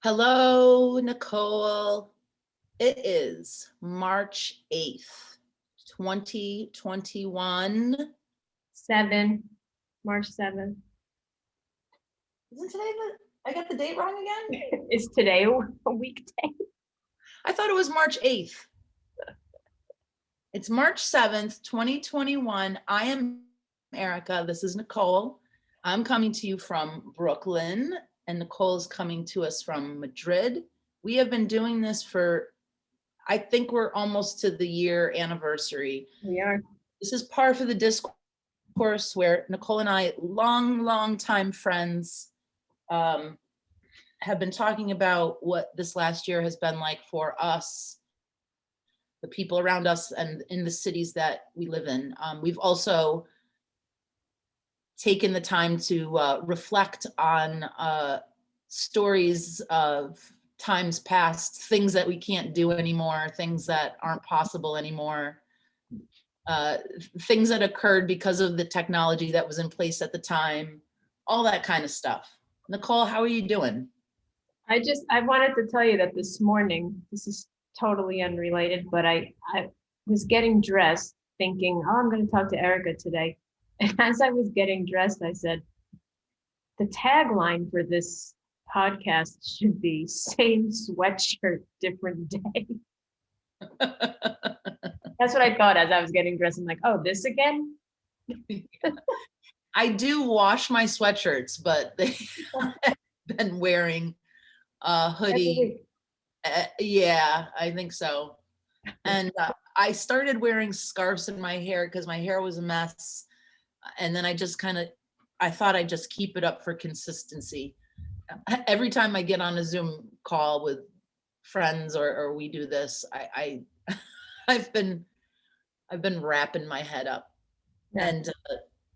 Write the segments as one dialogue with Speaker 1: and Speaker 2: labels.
Speaker 1: Hello, Nicole. It is March 8th, 2021.
Speaker 2: March 7th.
Speaker 1: Isn't today I got the date wrong again?
Speaker 2: Is today a weekday?
Speaker 1: I thought it was March 8th. It's March 7th, 2021. I am Erica. This is Nicole. I'm coming to you from Brooklyn, and Nicole is coming to us from Madrid. We have been doing this for, I think we're almost to the year anniversary.
Speaker 2: We are.
Speaker 1: This is part of the Discourse where Nicole and I, long time friends, have been talking about what this last year has been like for us, the people around us, and in the cities that we live in. We've also taken the time to reflect on stories of times past, things that we can't do anymore, things that aren't possible anymore, things that occurred because of the technology that was in place at the time, all that kind of stuff. Nicole, how are you doing?
Speaker 2: I wanted to tell you that this morning, this is totally unrelated, but I was getting dressed thinking, oh, I'm going to talk to Erica today. And as I was getting dressed, I said, the tagline for this podcast should be same sweatshirt, different day. That's what I thought as I was getting dressed. I'm like, oh, this again?
Speaker 1: I do wash my sweatshirts, but I've been wearing a hoodie. Yeah, I think so. And I started wearing scarves in my hair because my hair was a mess. And then I thought I'd just keep it up for consistency. Every time I get on a Zoom call with friends or we do this, I've been wrapping my head up. Yeah.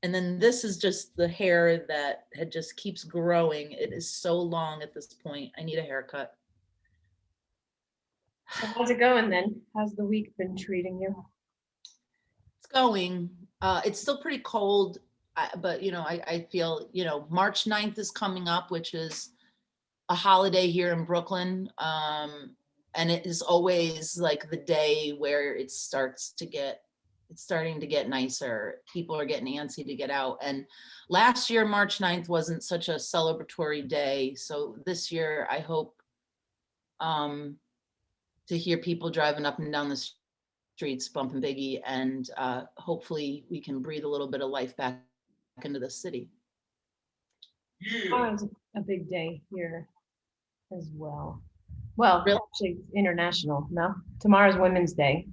Speaker 1: And then this is just the hair that just keeps growing. It is so long at this point. I need a haircut.
Speaker 2: So how's it going then? How's the week been treating you?
Speaker 1: It's going. It's still pretty cold, but I feel, March 9th is coming up, which is a holiday here in Brooklyn. And it is always like the day where it's starting to get nicer. People are getting antsy to get out. And last year, March 9th wasn't such a celebratory day. So this year, I hope to hear people driving up and down the streets bumping Biggie, and hopefully we can breathe a little bit of life back into the city.
Speaker 2: Tomorrow's a big day here as well. Well, really? Actually, it's international. No, tomorrow's Women's Day.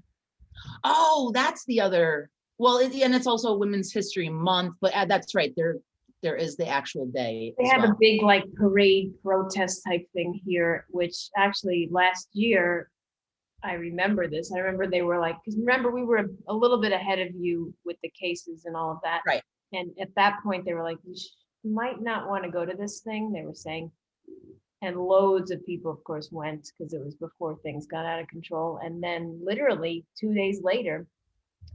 Speaker 1: Oh, that's the other. Well, and it's also Women's History Month, but that's right. There is the actual day.
Speaker 2: They have a big parade protest type thing here, which actually last year, I remember this. I remember they were because remember we were a little bit ahead of you with the cases and all of that.
Speaker 1: Right.
Speaker 2: And at that point they were like, you might not want to go to this thing, they were saying. And loads of people, of course, went because it was before things got out of control. And then literally 2 days later,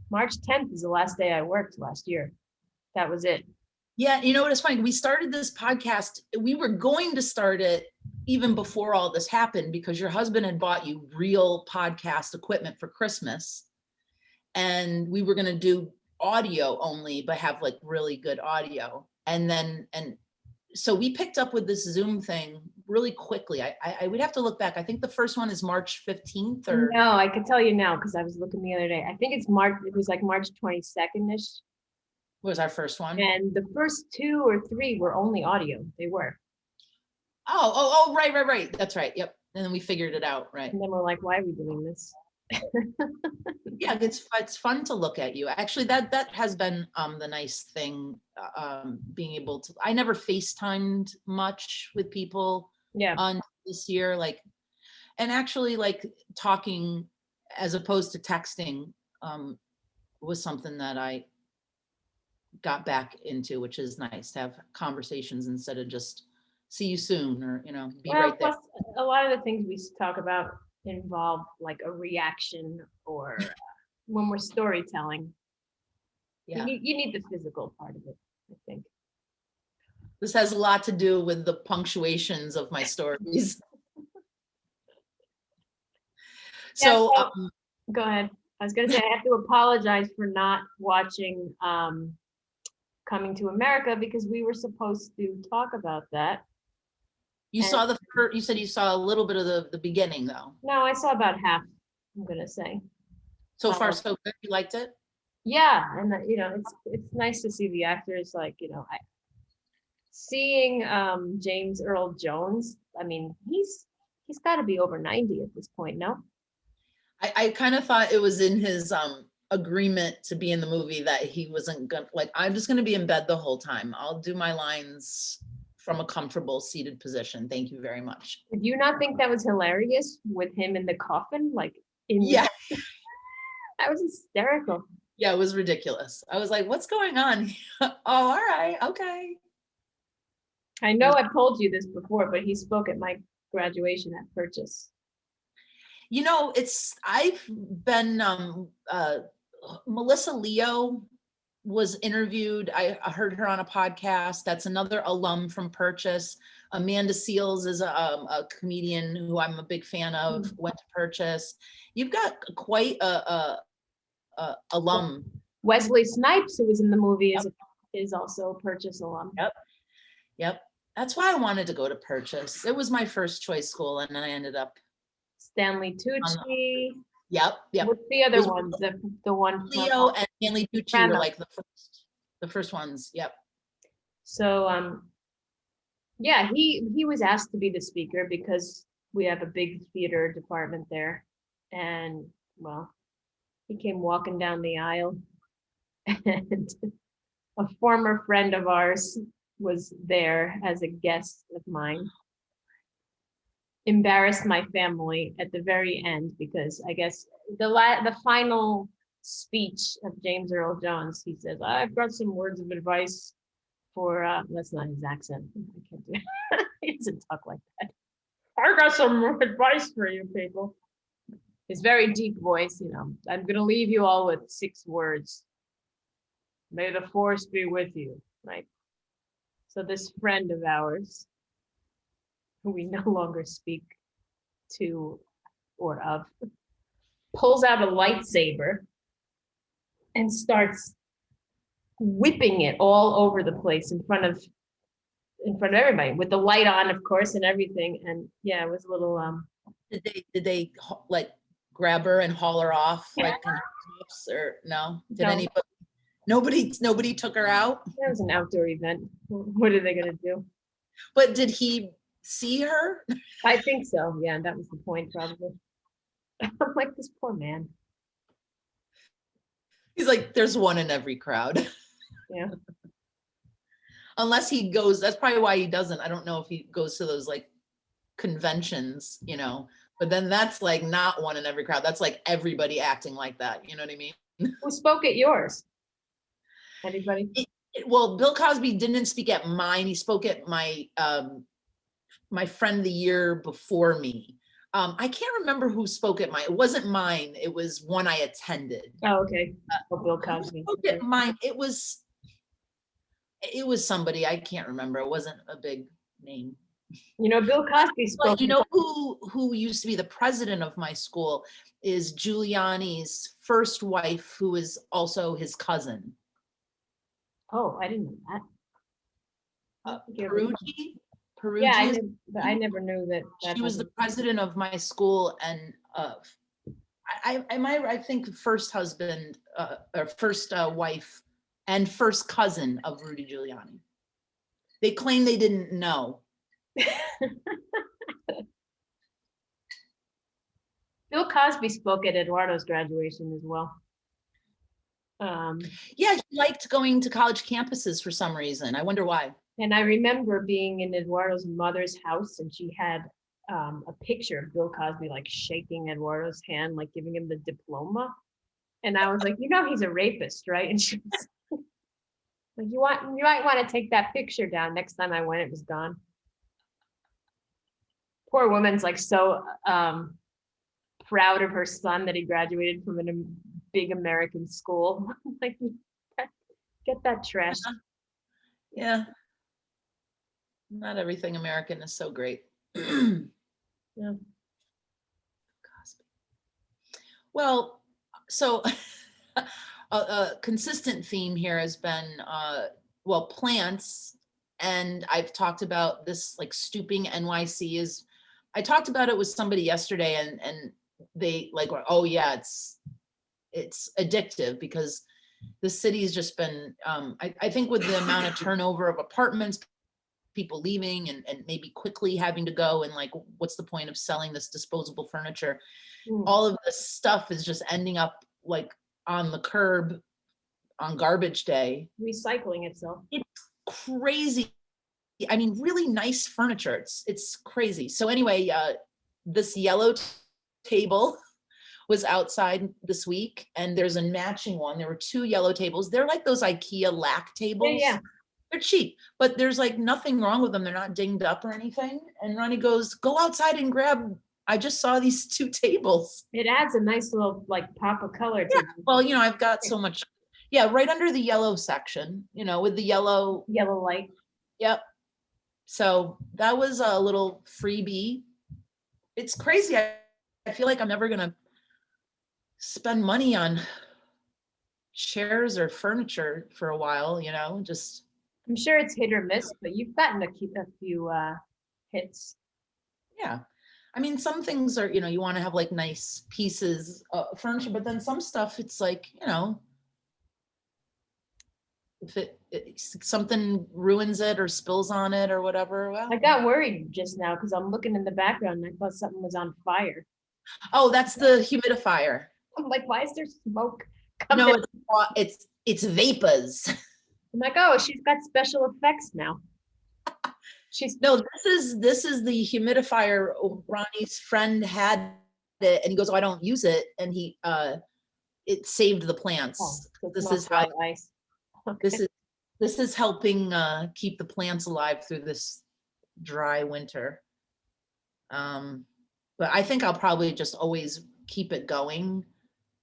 Speaker 2: March 10th is the last day I worked last year. That was it.
Speaker 1: Yeah, you know what is funny? We started this podcast. We were going to start it even before all this happened because your husband had bought you real podcast equipment for Christmas. And we were going to do audio only, but have really good audio. And so we picked up with this Zoom thing really quickly. I would have to look back. I think the first one is March 15th or.
Speaker 2: No, I can tell you now because I was looking the other day. I think it's March. It was March 22nd-ish.
Speaker 1: Was our first one.
Speaker 2: And the first 2 or 3 were only audio. They were.
Speaker 1: Oh, right. That's right. Yep. And then we figured it out, right?
Speaker 2: And then we're like, why are we doing this?
Speaker 1: Yeah, it's fun to look at you. Actually, that has been the nice thing, being able to. I never FaceTimed much with people.
Speaker 2: Yeah.
Speaker 1: On this year, and actually talking as opposed to texting was something that I got back into, which is nice to have conversations instead of just see you soon or be right there.
Speaker 2: A lot of the things we talk about involve a reaction or when we're storytelling. Yeah, you need the physical part of it, I think.
Speaker 1: This has a lot to do with the punctuations of my stories. So,
Speaker 2: Go ahead. I was gonna say, I have to apologize for not watching Coming to America because we were supposed to talk about that.
Speaker 1: you saw you said you saw a little bit of the beginning though.
Speaker 2: No, I saw about half, I'm gonna say.
Speaker 1: So far, so good. You liked it?
Speaker 2: Yeah, and it's nice to see the actors like, seeing James Earl Jones. I mean, he's got to be over 90 at this point, no?
Speaker 1: I kind of thought it was in his agreement to be in the movie that he wasn't gonna, like, I'm just gonna be in bed the whole time. I'll do my lines from a comfortable seated position. Thank you very much.
Speaker 2: Did you not think that was hilarious with him in the coffin? Like,
Speaker 1: Yeah.
Speaker 2: that was hysterical.
Speaker 1: Yeah, it was ridiculous. I was like, what's going on? Oh, all right, okay.
Speaker 2: I know I've told you this before, but he spoke at my graduation at Purchase.
Speaker 1: I've been, Melissa Leo was interviewed. I heard her on a podcast. That's another alum from Purchase. Amanda Seals is a comedian who I'm a big fan of, went to Purchase. You've got quite a alum.
Speaker 2: Wesley Snipes, who was in the movie, is also a Purchase alum.
Speaker 1: Yep. That's why I wanted to go to Purchase. It was my first choice school, and then I ended up
Speaker 2: Stanley Tucci.
Speaker 1: Yep.
Speaker 2: What's the other ones? The one
Speaker 1: Leo and Stanley Tucci were like the first ones. Yep.
Speaker 2: So yeah, he was asked to be the speaker because we have a big theater department there. And well, he came walking down the aisle and a former friend of ours was there as a guest of mine. Embarrassed my family at the very end because I guess the final speech of James Earl Jones, he says, I've got some words of advice for that's not his accent. I can't do it. He doesn't talk like that. I got some advice for you people. His very deep voice, I'm gonna leave you all with 6 words. May the force be with you, right? So this friend of ours, who we no longer speak to or of, pulls out a lightsaber and starts whipping it all over the place in front of everybody with the light on, of course, and everything. And yeah, it was a little
Speaker 1: Did they like grab her and haul her off like or no? Did anybody? Nobody took her out?
Speaker 2: That was an outdoor event. What are they gonna do?
Speaker 1: But did he see her?
Speaker 2: I think so. Yeah, that was the point, probably. I'm like, this poor man.
Speaker 1: He's like, there's one in every crowd.
Speaker 2: Yeah.
Speaker 1: Unless he goes, that's probably why he doesn't. I don't know if he goes to those like conventions, but then that's like not one in every crowd. That's like everybody acting like that. You know what I mean?
Speaker 2: Who spoke at yours? Anybody?
Speaker 1: Well, Bill Cosby didn't speak at mine. He spoke at my my friend the year before me. I can't remember who spoke at mine. It wasn't mine. It was one I attended.
Speaker 2: Oh, okay. Bill Cosby.
Speaker 1: Spoke at mine. It was somebody I can't remember. It wasn't a big name.
Speaker 2: Bill Cosby spoke.
Speaker 1: But who used to be the president of my school is Giuliani's first wife, who is also his cousin.
Speaker 2: Oh, I didn't know that.
Speaker 1: Peruggi?
Speaker 2: Yeah, I never knew that.
Speaker 1: She was the president of my school, and I think first husband or first wife and first cousin of Rudy Giuliani. They claim they didn't know.
Speaker 2: Bill Cosby spoke at Eduardo's graduation as well.
Speaker 1: Yeah, he liked going to college campuses for some reason. I wonder why.
Speaker 2: And I remember being in Eduardo's mother's house, and she had a picture of Bill Cosby like shaking Eduardo's hand, like giving him the diploma. And I was like, he's a rapist, right? And she was like, you might want to take that picture down. Next time I went, it was gone. Poor woman's like so proud of her son that he graduated from a big American school. Like, get that trash.
Speaker 1: Yeah. Not everything American is so great.
Speaker 2: Yeah.
Speaker 1: Cosby. Well, so a consistent theme here has been, well, plants. And I've talked about this, like stooping NYC is, I talked about it with somebody yesterday, and they like, were, oh yeah, it's addictive because the city's just been, I think with the amount of turnover of apartments, people leaving and maybe quickly having to go, and like, what's the point of selling this disposable furniture?
Speaker 2: Mm.
Speaker 1: All of this stuff is just ending up like on the curb on garbage day.
Speaker 2: Recycling itself.
Speaker 1: It's crazy. I mean, really nice furniture. It's crazy. So anyway, this yellow table was outside this week, and there's a matching one. There were two yellow tables. They're like those IKEA lack tables.
Speaker 2: Yeah.
Speaker 1: They're cheap, but there's like nothing wrong with them. They're not dinged up or anything. And Ronnie goes, go outside and grab, I just saw these two tables.
Speaker 2: It adds a nice little like pop of color to
Speaker 1: Yeah.
Speaker 2: it.
Speaker 1: Well, I've got so much, right under the yellow section, with the yellow.
Speaker 2: Yellow light.
Speaker 1: Yep. So that was a little freebie. It's crazy. I feel like I'm never going to spend money on chairs or furniture for a while, just.
Speaker 2: I'm sure it's hit or miss, but you've gotten a few hits.
Speaker 1: Yeah. I mean, some things are, you want to have like nice pieces of furniture, but then some stuff, it's like, if something ruins it or spills on it or whatever, well.
Speaker 2: I got worried just now because I'm looking in the background and I thought something was on fire.
Speaker 1: Oh, that's the humidifier.
Speaker 2: I'm like, why is there smoke coming?
Speaker 1: No, it's vapors.
Speaker 2: I'm like, oh, she's got special effects now.
Speaker 1: No, this is the humidifier. Ronnie's friend had it, and he goes, oh, I don't use it, and it saved the plants.
Speaker 2: Oh,
Speaker 1: This is how
Speaker 2: ice. Okay.
Speaker 1: This is helping keep the plants alive through this dry winter. But I think I'll probably just always keep it going,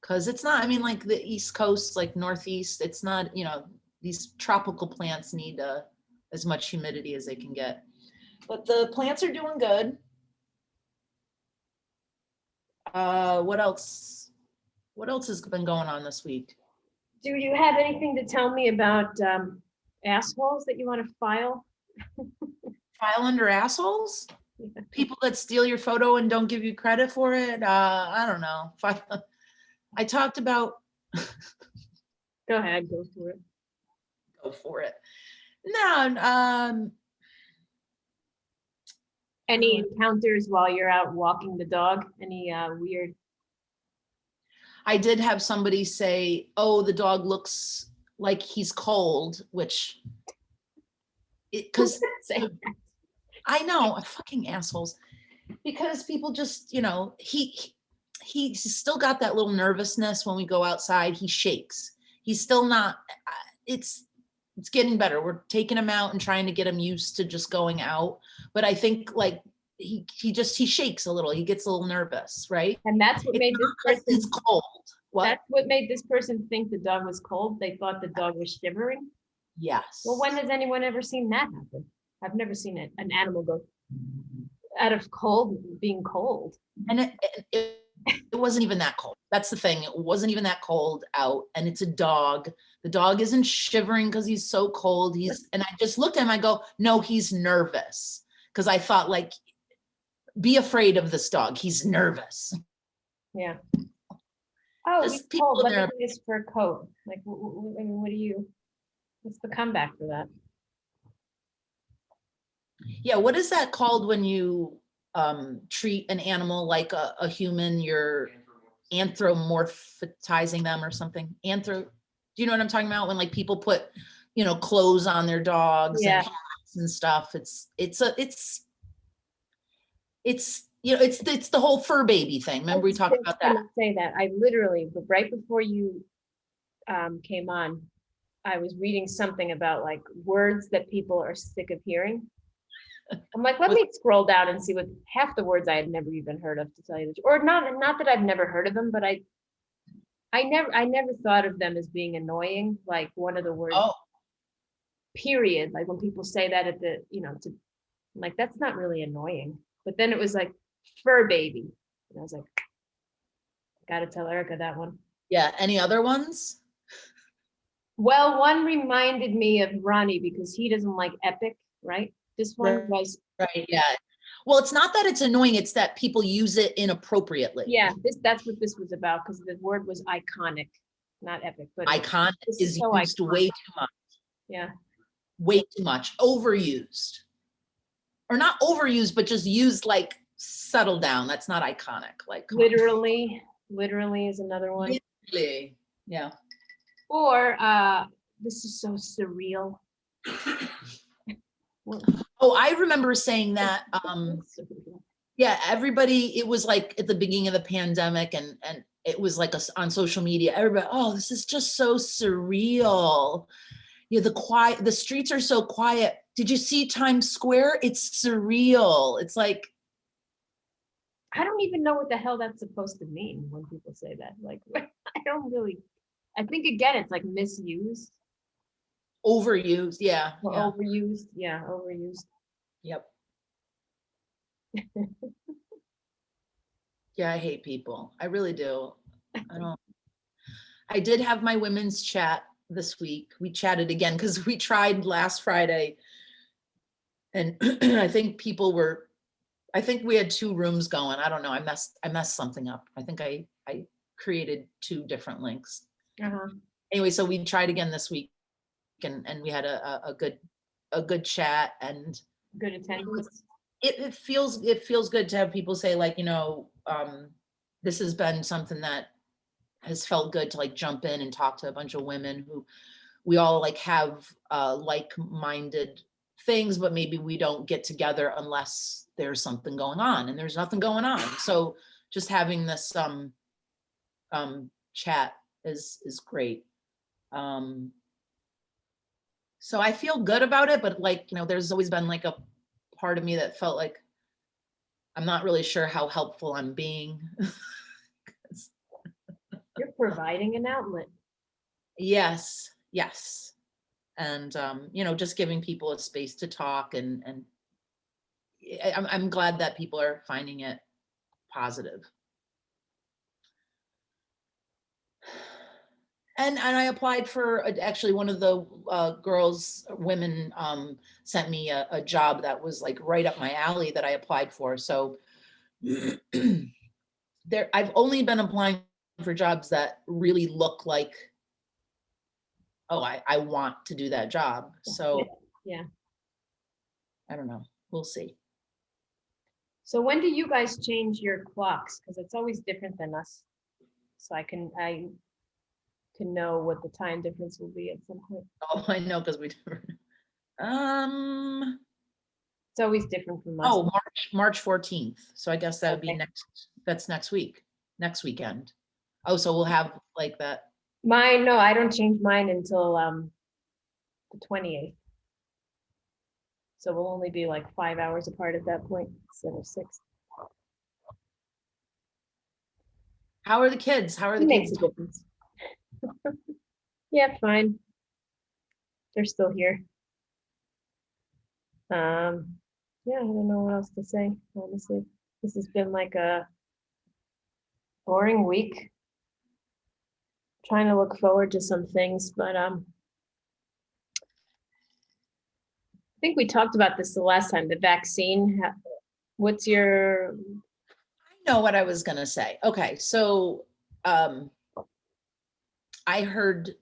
Speaker 1: because it's not, I mean, like the East Coast, like Northeast, it's not, these tropical plants need as much humidity as they can get. But the plants are doing good. What else? What else has been going on this week?
Speaker 2: Do you have anything to tell me about assholes that you want to file?
Speaker 1: File under assholes?
Speaker 2: Yeah.
Speaker 1: People that steal your photo and don't give you credit for it? I don't know. I talked about.
Speaker 2: Go ahead, go for it.
Speaker 1: Go for it. No.
Speaker 2: Any encounters while you're out walking the dog? Any weird?
Speaker 1: I did have somebody say, oh, the dog looks like he's cold, which, because I know, fucking assholes, because people just, he's still got that little nervousness when we go outside. He shakes. He's still not, it's getting better. We're taking him out and trying to get him used to just going out. But I think like he shakes a little. He gets a little nervous, right?
Speaker 2: And that's what made this person.
Speaker 1: It's cold. What?
Speaker 2: That's what made this person think the dog was cold. They thought the dog was shivering.
Speaker 1: Yes.
Speaker 2: Well, when has anyone ever seen that happen? I've never seen an animal go out of being cold.
Speaker 1: And it wasn't even that cold. That's the thing. It wasn't even that cold out. And it's a dog. The dog isn't shivering because he's so cold. And I just looked at him, I go, no, he's nervous. Because I thought, like, be afraid of this dog. He's nervous.
Speaker 2: Yeah. Oh,
Speaker 1: Just
Speaker 2: he's
Speaker 1: people
Speaker 2: cold. Let me
Speaker 1: there.
Speaker 2: get his fur coat. Like, what's the comeback for that?
Speaker 1: Yeah, what is that called when you treat an animal like a human? You're anthropomorphizing them or something. Do you know what I'm talking about? When like people put, clothes on their dogs
Speaker 2: Yeah.
Speaker 1: and hats and stuff. It's the whole fur baby thing. Remember we talked about that?
Speaker 2: Say that. I literally, but right before you came on, I was reading something about like words that people are sick of hearing. I'm like, let me scroll down and see what half the words I had never even heard of, to tell you the truth. Or not that I've never heard of them, but I never thought of them as being annoying. Like one of the words, period. Like when people say that at the, like, that's not really annoying. But then it was like fur baby. And I was like, Gotta tell Erica that one.
Speaker 1: Yeah, any other ones?
Speaker 2: Well, one reminded me of Ronnie because he doesn't like epic, right? This one was,
Speaker 1: Right, yeah. Well, it's not that it's annoying, it's that people use it inappropriately.
Speaker 2: yeah, that's what this was about, because the word was iconic, not epic, but
Speaker 1: Icon
Speaker 2: this
Speaker 1: is
Speaker 2: so
Speaker 1: used
Speaker 2: iconic.
Speaker 1: way too much,
Speaker 2: Yeah,
Speaker 1: overused. Or not overused, but just used like settle down. That's not iconic. Like come on.
Speaker 2: literally is another one.
Speaker 1: Literally. Yeah.
Speaker 2: Or this is so surreal.
Speaker 1: Oh, I remember saying that. Yeah, everybody, it was like at the beginning of the pandemic and it was like on social media, everybody, oh, this is just so surreal. Yeah, the streets are so quiet. Did you see Times Square? It's surreal. It's like,
Speaker 2: I don't even know what the hell that's supposed to mean when people say that. Like, I think again, it's like misused.
Speaker 1: overused. Yeah.
Speaker 2: Or
Speaker 1: Yeah.
Speaker 2: overused. Yeah, overused.
Speaker 1: Yep. Yeah, I hate people. I really do. I did have my women's chat this week. We chatted again because we tried last Friday. And I think we had 2 rooms going. I don't know. I messed something up. I think I created 2 different links. Anyway, so we tried again this week and we had a good chat and
Speaker 2: good attendance.
Speaker 1: It feels good to have people say like, this has been something that has felt good to like jump in and talk to a bunch of women who we all like have like-minded things, but maybe we don't get together unless there's something going on, and there's nothing going on. So just having this chat is great. So I feel good about it, but like, there's always been like a part of me that felt like I'm not really sure how helpful I'm being.
Speaker 2: You're providing an outlet.
Speaker 1: Yes. And just giving people a space to talk and I'm glad that people are finding it positive. And I applied for actually one of the women sent me a job that was like right up my alley that I applied for. So I've only been applying for jobs that really look like, oh, I want to do that job. So
Speaker 2: yeah,
Speaker 1: I don't know. We'll see.
Speaker 2: So when do you guys change your clocks? Because it's always different than us. So I can know what the time difference will be at some point.
Speaker 1: Oh, I know, because we different.
Speaker 2: It's always different from us.
Speaker 1: Oh, March 14th. So I guess that would be next week, next weekend. Oh, so we'll have like that.
Speaker 2: No, I don't change mine until the 28th. So we'll only be like 5 hours apart at that point instead of 6.
Speaker 1: How are the kids?
Speaker 2: It makes a difference. Yeah, fine. They're still here. Yeah, I don't know what else to say, honestly. This has been like a boring week. Trying to look forward to some things, but I think we talked about this the last time, the vaccine. What's your...
Speaker 1: I know what I was gonna say. Okay, so I heard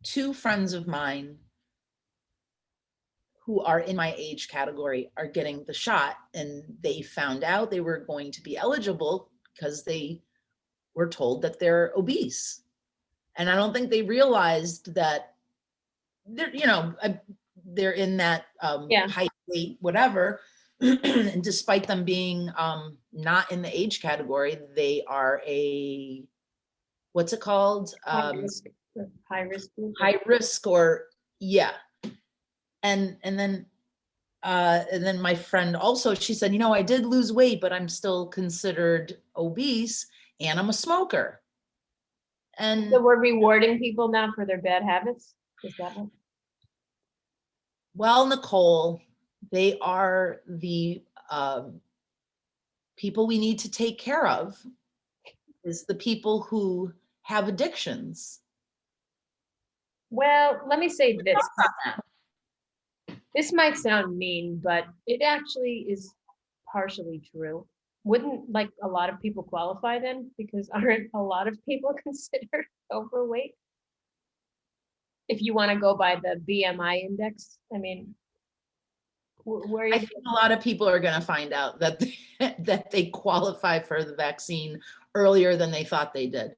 Speaker 1: 2 friends of mine who are in my age category are getting the shot, and they found out they were going to be eligible because they were told that they're obese. And I don't think they realized that they're in that height, weight, whatever. And despite them being not in the age category, they are what's it called?
Speaker 2: High risk group.
Speaker 1: High risk, or yeah. And then my friend also, she said, I did lose weight, but I'm still considered obese and I'm a smoker. And
Speaker 2: so we're rewarding people now for their bad habits? Is that what?
Speaker 1: Well, Nicole, they are the people we need to take care of. is the people who have addictions.
Speaker 2: Well, let me say this. This might sound mean, but it actually is partially true. Wouldn't like a lot of people qualify then? Because aren't a lot of people considered overweight? If you want to go by the BMI index, I mean, where
Speaker 1: I
Speaker 2: you
Speaker 1: think a lot of people are going to find out that that they qualify for the vaccine earlier than they thought they did.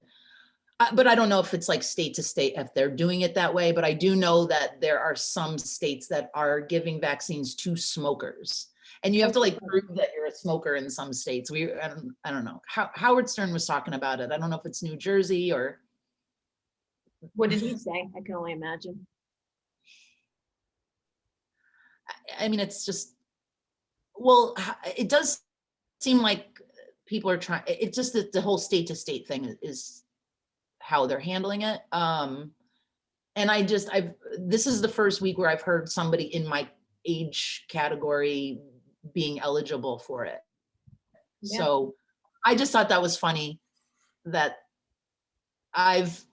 Speaker 1: But I don't know if it's like state to state, if they're doing it that way, but I do know that there are some states that are giving vaccines to smokers. And you have to like prove that you're a smoker in some states. I don't know. Howard Stern was talking about it. I don't know if it's New Jersey or.
Speaker 2: What did he say? I can only imagine.
Speaker 1: I mean, it's just, well, it does seem like people are trying, it's just that the whole state to state thing is how they're handling it. And this is the first week where I've heard somebody in my age category being eligible for it.
Speaker 2: Yeah.
Speaker 1: So I just thought that was funny that I've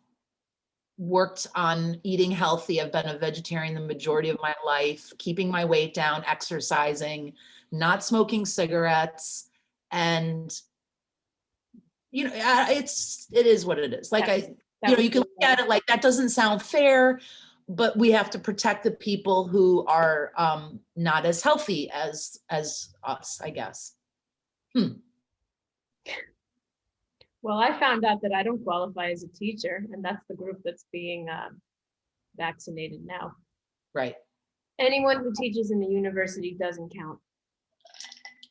Speaker 1: worked on eating healthy. I've been a vegetarian the majority of my life, keeping my weight down, exercising, not smoking cigarettes. And, you know, it is what it is. Like you can look at it like that doesn't sound fair, but we have to protect the people who are not as healthy as us, I guess.
Speaker 2: Well, I found out that I don't qualify as a teacher, and that's the group that's being vaccinated now.
Speaker 1: Right.
Speaker 2: Anyone who teaches in the university doesn't count.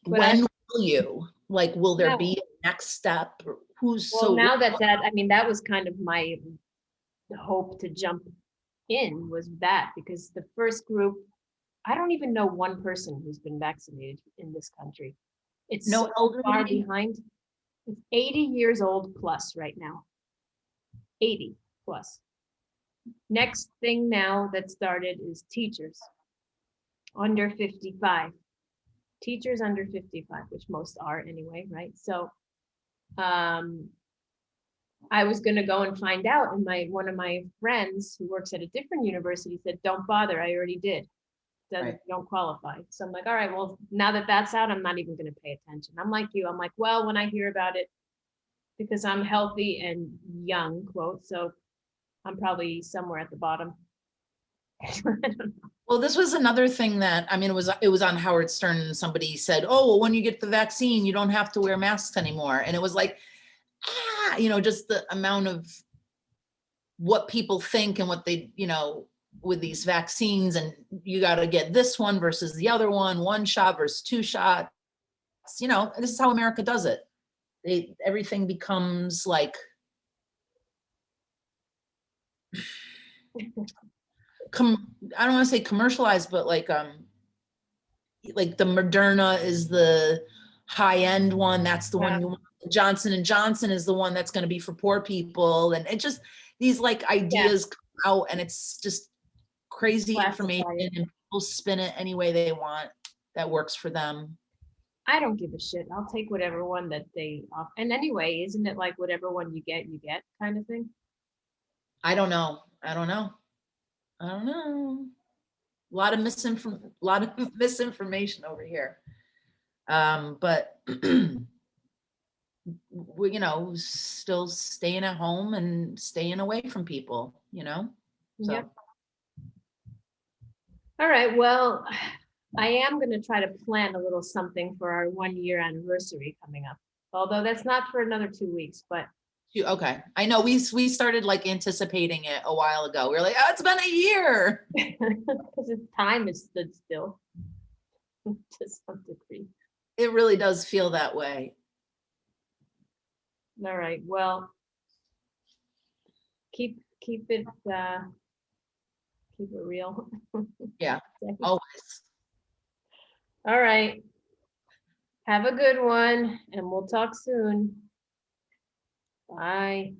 Speaker 2: But
Speaker 1: when will you? Like, will there be a next step?
Speaker 2: Well, now I mean, that was kind of my hope to jump in was that, because the first group, I don't even know one person who's been vaccinated in this country. It's
Speaker 1: no
Speaker 2: so far behind. It's 80 years old plus right now. 80 plus. Next thing now that started is teachers under 55. Teachers under 55, which most are anyway, right? So I was going to go and find out, and one of my friends who works at a different university said, don't bother, I already did. Don't qualify. So I'm like, all right, well, now that that's out, I'm not even going to pay attention. I'm like you. I'm like, well, when I hear about it, because I'm healthy and young, quote, so I'm probably somewhere at the bottom. I don't know.
Speaker 1: Well, this was another thing that, I mean, it was on Howard Stern, and somebody said, oh, well, when you get the vaccine, you don't have to wear masks anymore. And it was like, you know, just the amount of what people think and what they, you know, with these vaccines, and you got to get this one versus the other one shot versus 2 shots. You know, this is how America does it. Everything becomes like, I don't want to say commercialized, but like the Moderna is the high end one. That's the one you want. Johnson & Johnson is the one that's going to be for poor people. And it just, these like ideas come out, and it's just crazy information, and people spin it any way they want that works for them.
Speaker 2: I don't give a shit. I'll take whatever one that they offer. And anyway, isn't it like whatever one you get kind of thing?
Speaker 1: I don't know. A lot of misinformation over here. But we, you know, still staying at home and staying away from people, you know? So.
Speaker 2: Yep. All right. Well, I am going to try to plan a little something for our 1-year anniversary coming up. Although that's not for another 2 weeks, but.
Speaker 1: Okay. I know we started like anticipating it a while ago. We were like, oh, it's been a year.
Speaker 2: Because time has stood still to some degree.
Speaker 1: It really does feel that way.
Speaker 2: All right. Well, keep it real.
Speaker 1: Yeah, always.
Speaker 2: All right. Have a good one, and we'll talk soon. Bye.